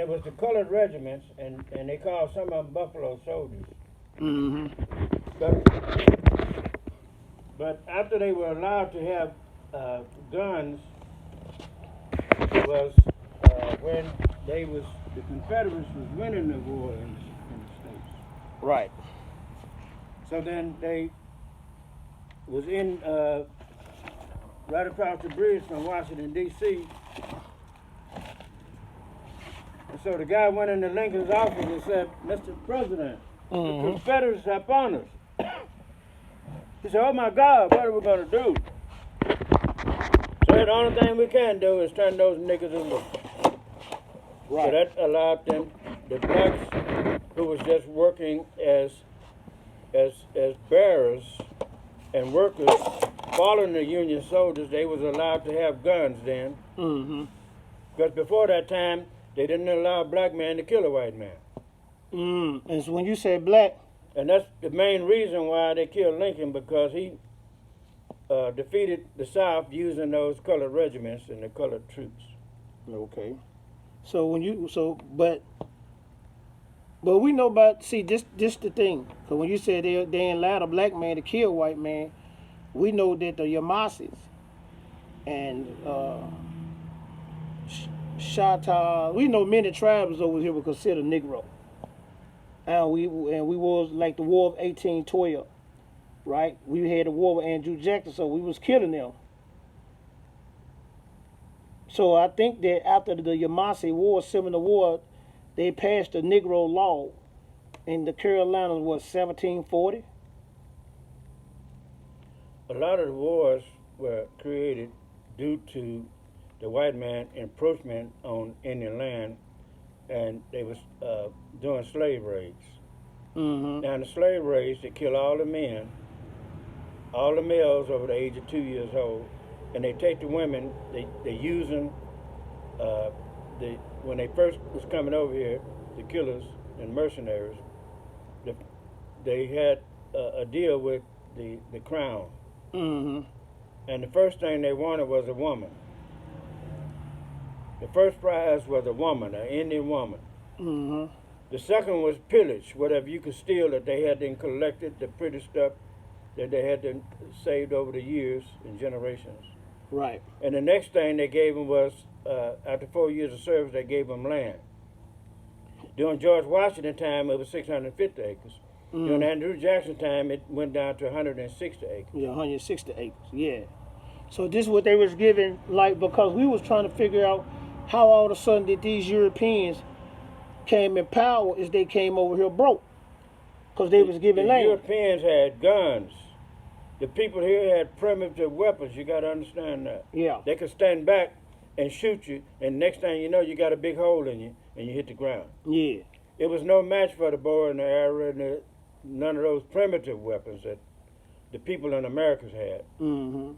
It was the colored regiments, and they called some of them Buffalo Soldiers. Mm-hmm. But after they were allowed to have guns, it was when the Confederates was winning the war in the States. Right. So then they was in right across the bridge from Washington, D.C. And so the guy went into Lincoln's office and said, Mr. President, Mm-hmm. the Confederates are upon us. He said, oh my God, what are we going to do? So the only thing we can do is turn those niggas loose. Right. So that allowed them, the blacks who was just working as bearers and workers following the Union soldiers, they was allowed to have guns then. Mm-hmm. Because before that time, they didn't allow a black man to kill a white man. And so when you say black, And that's the main reason why they killed Lincoln, because he defeated the South using those colored regiments and the colored troops. okay. So when you but we know about this the thing. Cause when you said they ain't allowed a black man to kill a white man, we know that the Yamasis and Shatta, we know many tribes over here were considered Negro. And we was like the War of 1812, right? We had a war with Andrew Jackson, so we was killing them. So I think that after the Yamasee War, Seminole War, they passed the Negro Law in the Carolinas, 1740? A lot of the wars were created due to the white man encroachment on Indian land, and they was doing slave raids. Mm-hmm. Now in the slave raids, they kill all the men, all the males over the age of 2 years old, and they take the women. They use them. When they first was coming over here, the killers and mercenaries, they had a deal with the crown, Mm-hmm. and the first thing they wanted was a woman. The first prize was a woman, an Indian woman. Mm-hmm. The second was pillage, whatever you could steal that they had then collected, the pretty stuff that they had then saved over the years and generations. Right. And the next thing they gave them was, after 4 years of service, they gave them land. During George Washington time, it was 650 acres. Mm. During Andrew Jackson time, it went down to 160 acres. Yeah, 160 acres. Yeah. So this is what they was giving, like, because we was trying to figure out how all of a sudden did these Europeans came in power is they came over here broke. Because they was giving The land. Europeans had guns. The people here had primitive weapons. You got to understand that. Yeah. They could stand back and shoot you, and next thing you know, you got a big hole in you, and you hit the ground. Yeah. It was no match for the bow and the arrow and none of those primitive weapons that the people in America had. Mm-hmm.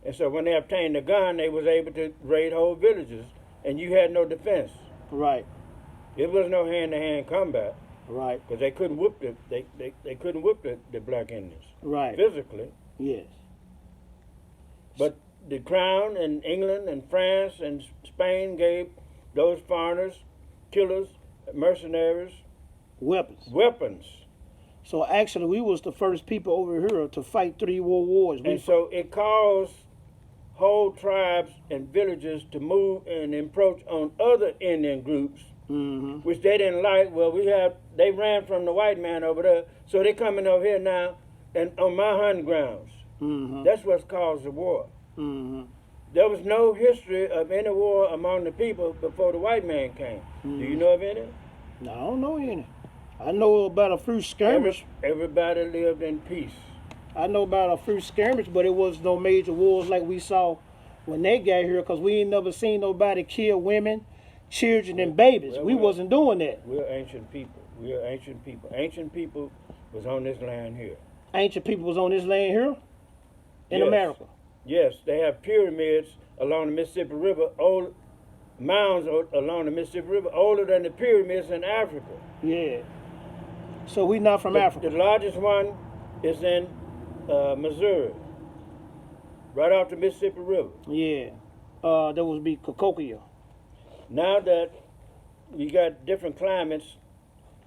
And so when they obtained the gun, they was able to raid whole villages, and you had no defense. Right. It was no hand-to-hand combat Right. because they couldn't whoop they couldn't whoop the black Indians Right. physically. Yes. But the Crown and England and France and Spain gave those foreigners, killers, mercenaries, Weapons. weapons. So actually, we was the first people over here to fight 3 world wars. And so it caused whole tribes and villages to move and encroach on other Indian groups, Mm-hmm. which they didn't like. Well, they ran from the white man over there, so they coming over here now and on my hunting grounds. Mm-hmm. That's what's caused the war. Mm-hmm. There was no history of any war among the people before the white man came. Mm-hmm. Do you know of any? No, I don't know any. I know about a few skirmish. Everybody lived in peace. I know about a few skirmish, but it was no major wars like we saw when they got here, because we ain't never seen nobody kill women, children, and babies. Well, we wasn't doing that. We're ancient people. We're ancient people. Ancient people was on this land here. Ancient people was on this land here in Yes. America. Yes, they have pyramids along the Mississippi River, old mounds along the Mississippi River, older than the pyramids in Africa. Yeah. So we not from Africa. The largest one is in Missouri, right off the Mississippi River. Yeah. That would be Cacokia. Now that you got different climates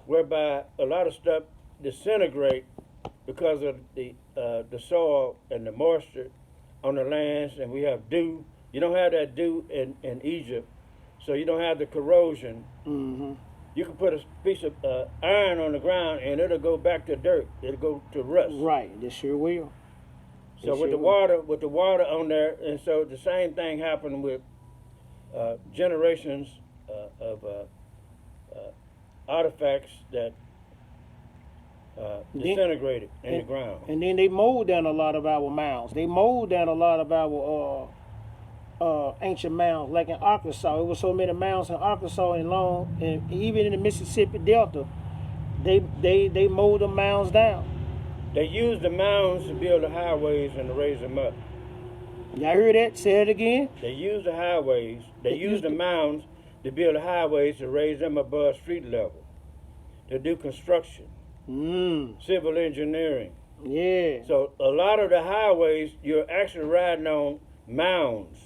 whereby a lot of stuff disintegrate because of the soil and the moisture on the lands, and we have dew. You don't have that dew in Egypt, so you don't have the corrosion. Mm-hmm. You can put a piece of iron on the ground and it'll go back to dirt. It'll go to rust. Right, they sure will. So with the water on there, and so the same thing happened with generations of artifacts that disintegrated in the ground. And then they mowed down a lot of our mounds. They mowed down a lot of our ancient mounds, like in Arkansas. It was so many mounds in Arkansas and even in the Mississippi Delta, they mowed the mounds down. They used the mounds to build the highways and to raise them up. Y'all heard that? Say it again. They used the highways. They used the mounds to build the highways to raise them above street level. To do construction, civil engineering. Yeah. So a lot of the highways, you're actually riding on mounds.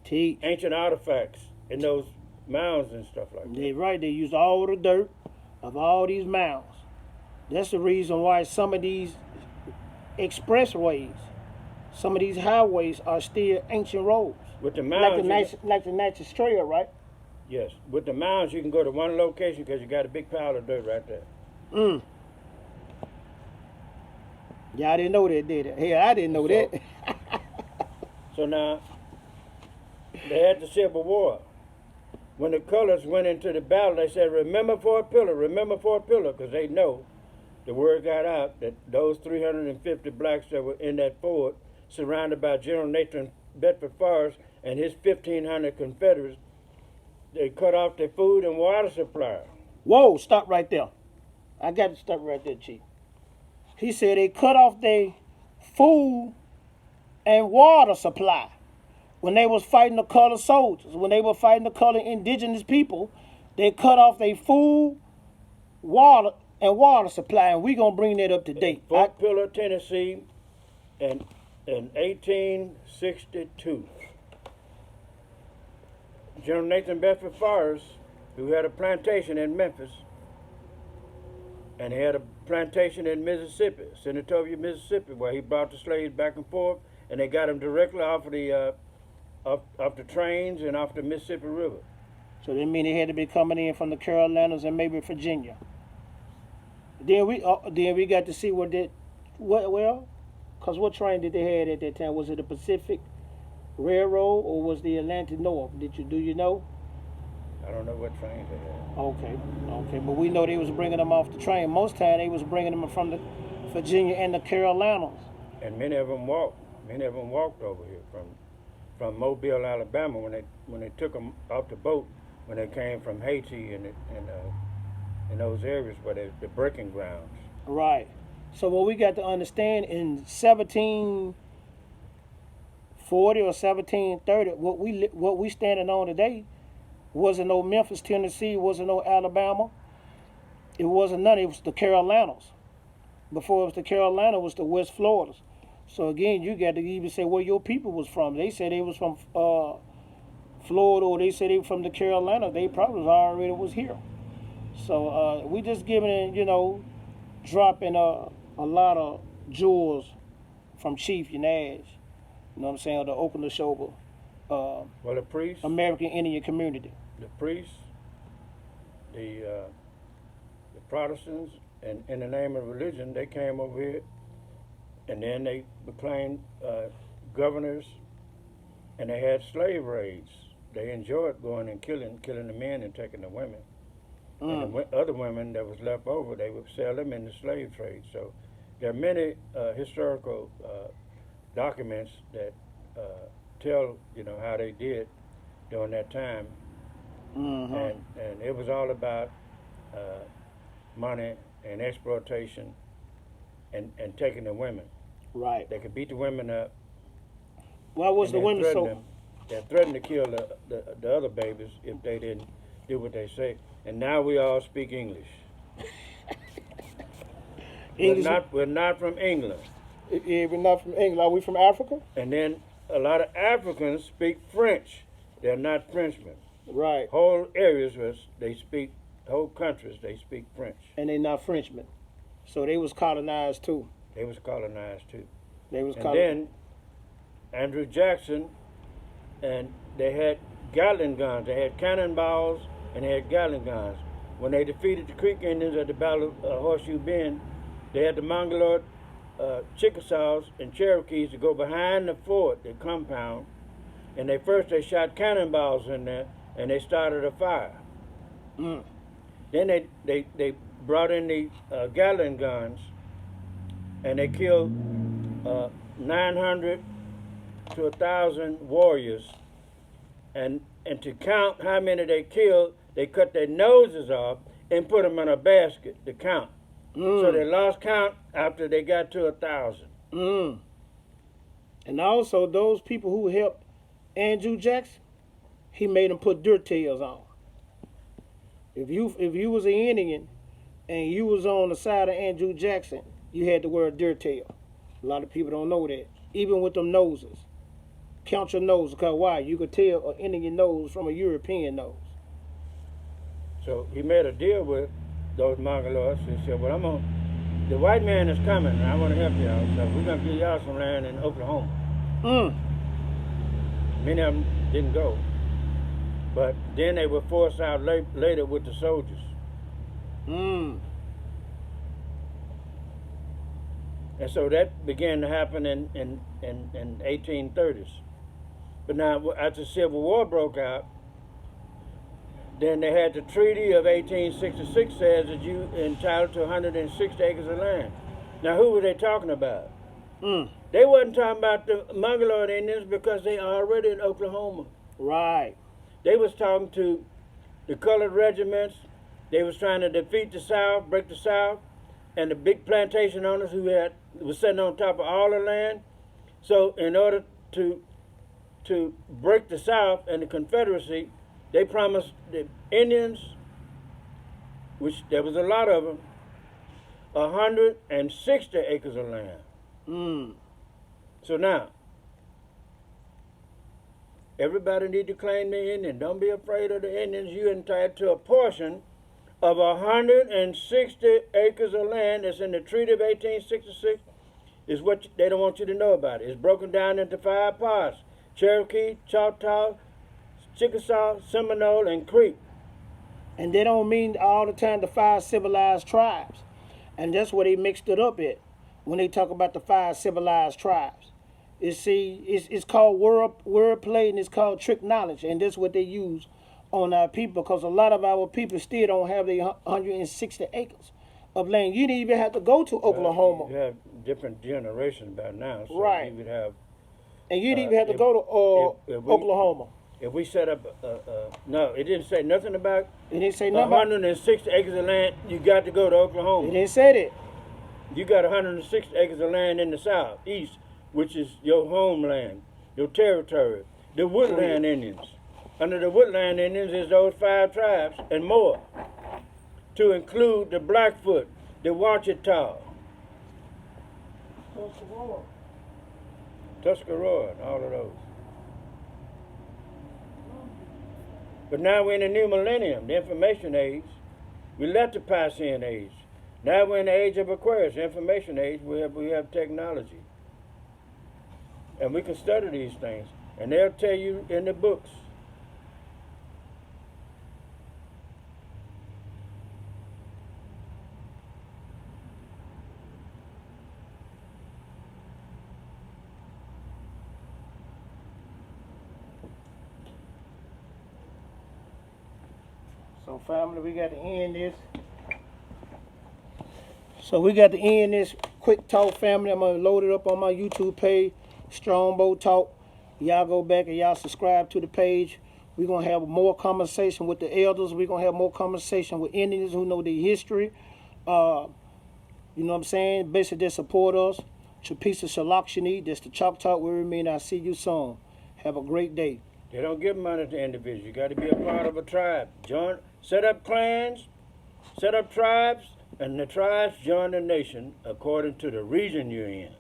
Teach. Ancient artifacts in those mounds and stuff like that. They're right. They use all the dirt of all these mounds. That's the reason why some of these expressways, some of these highways are still ancient roads. With the mounds, like the Natchez Trail, right? yes. With the mounds, you can go to one location because you got a big pile of dirt right there. Y'all didn't know that, did it? Hey, I didn't know that. So now, they had the Civil War. When the colors went into the battle, they said, remember Fort Pillar, because they know the word got out that those 350 blacks that were in that fort, surrounded by General Nathan Bedford Forrest and his 1,500 Confederates, they cut off their food and water supply. Whoa, stop right there. I got to stop right there, Chief. He said they cut off their food and water supply when they was fighting the colored soldiers. When they were fighting the colored indigenous people, they cut off their food, water, and water supply, and we gonna bring that up to date. Fort Pillar, Tennessee, in 1862. General Nathan Bedford Forrest, who had a plantation in Memphis, and he had a plantation in Mississippi, Senatobia, Mississippi, where he brought the slaves back and forth, and they got them directly off of the off the trains and off the Mississippi River. So that mean they had to be coming in from the Carolinas and maybe Virginia. Then we got to see because what train did they have at that time? Was it the Pacific Railroad or was the Atlantic North? Do you know? I don't know what trains they had. Okay, but we know they was bringing them off the train. Most time they was bringing them from the Virginia and the Carolinas. And many of them walked. Many of them walked over here from Mobile, Alabama, when they took them off the boat when they came from Haiti and in those areas where the breaking grounds. Right. So what we got to understand in 1740 or 1730, what we standing on today wasn't no Memphis, Tennessee, wasn't no Alabama. It wasn't none. It was the Carolinas. Before it was the Carolina, it was the West Floridas. So again, you got to even say where your people was from. They said they was from Florida, or they said they were from the Carolina. They probably already was here. So we just giving, dropping a lot of jewels from Chief Yonash. You know what I'm saying? The Okanashoba, Well, the priests, American Indian community. the priests, the Protestants, and in the name of religion, they came over here, and then they became governors, and they had slave raids. They enjoyed going and killing the men and taking the women. And the other women that was left over, they would sell them in the slave trade. So there are many historical documents that tell, how they did during that time. And it was all about money and exploitation and taking the women. Right. They could beat the women up. Why was the women so? They threatened to kill the other babies if they didn't do what they say. And now we all speak English. We're not from England. Yeah, we're not from England. Are we from Africa? And then a lot of Africans speak French. They're not Frenchmen. Right. Whole areas they speak, whole countries they speak French. And they not Frenchmen. So they was colonized too. They was colonized too. They was And colonized. then Andrew Jackson, and they had Gatling guns. They had cannonballs and they had Gatling guns. When they defeated the Creek Indians at the Battle of Horseshoe Bend, they had the Mongoloid, Chickasaws, and Cherokees to go behind the fort, the compound, and they shot cannonballs in there, and they started a fire. Mm. Then they brought in the Gatling guns, and they killed 900 to 1,000 warriors. And to count how many they killed, they cut their noses off and put them in a basket to count. So they lost count after they got to 1,000. Mm. And also those people who helped Andrew Jackson, he made them put dirt tails on. If you was an Indian and you was on the side of Andrew Jackson, you had to wear a dirt tail. A lot of people don't know that. Even with them noses. Count your nose, because why? You could tell an Indian nose from a European nose. So he made a deal with those Mongoloids and said, well, the white man is coming and I want to help y'all, so we're going to give y'all some land in Oklahoma. Many of them didn't go. But then they were forced out later with the soldiers. And so that began to happen in 1830s. But now, as the Civil War broke out, then they had the Treaty of 1866 says that you entitled to 160 acres of land. Now, who were they talking about? They wasn't talking about the Mongoloid Indians because they are already in Oklahoma. Right. They was talking to the colored regiments. They was trying to defeat the South, break the South, and the big plantation owners who was sitting on top of all the land. So in order to break the South and the Confederacy, they promised the Indians, which there was a lot of them, 160 acres of land. So now, everybody need to claim the Indian. Don't be afraid of the Indians. You're entitled to a portion of 160 acres of land that's in the Treaty of 1866. Is what they don't want you to know about it. It's broken down into 5 parts: Cherokee, Choctaw, Chickasaw, Seminole, and Creek. And they don't mean all the time the 5 civilized tribes. And that's where they mixed it up at when they talk about the 5 civilized tribes. It's called word play, and it's called trick knowledge, and that's what they use on our people, because a lot of our people still don't have the 160 acres of land. You didn't even have to go to Oklahoma. You have different generations by now, so right. You would have. And you didn't even have to go to Oklahoma. If we set up, no, it didn't say nothing about. It didn't say nothing about 160 acres of land. You got to go to Oklahoma. It didn't say that. You got 160 acres of land in the South, East, which is your homeland, your territory. The Woodland Indians. Under the Woodland Indians is those 5 tribes and more, to include the Blackfoot, the Wachita, Tuscarora, and all of those. But now we're in the new millennium, the information age. We left the Piscean age. Now we're in the age of Aquarius, the information age. We have technology. And we can study these things. And they'll tell you in the books. So family, we got to end this. So we got to end this quick talk, family. I'm going to load it up on my YouTube page, Strongbow Talk. Y'all go back and y'all subscribe to the page. We're going to have more conversation with the elders. We're going to have more conversation with Indians who know their history. You know what I'm saying? Basically, they support us. Chapisa Shalakshani. That's the Choctaw word mean. I'll see you soon. Have a great day. They don't give money to individuals. You got to be a part of a tribe. Set up clans, set up tribes, and the tribes join the nation according to the region you're in.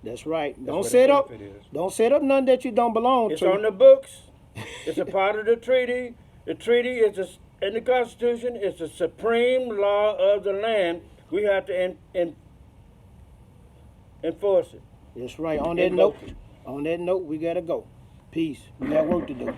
That's right. That's Don't set up. Don't set up none that you don't belong it's to. It's on the books. It's a part of the treaty. The treaty is in the Constitution. It's the supreme law of the land. We have to enforce it. That's right. Invoke it. On that note, we gotta go. Peace. We got work to do.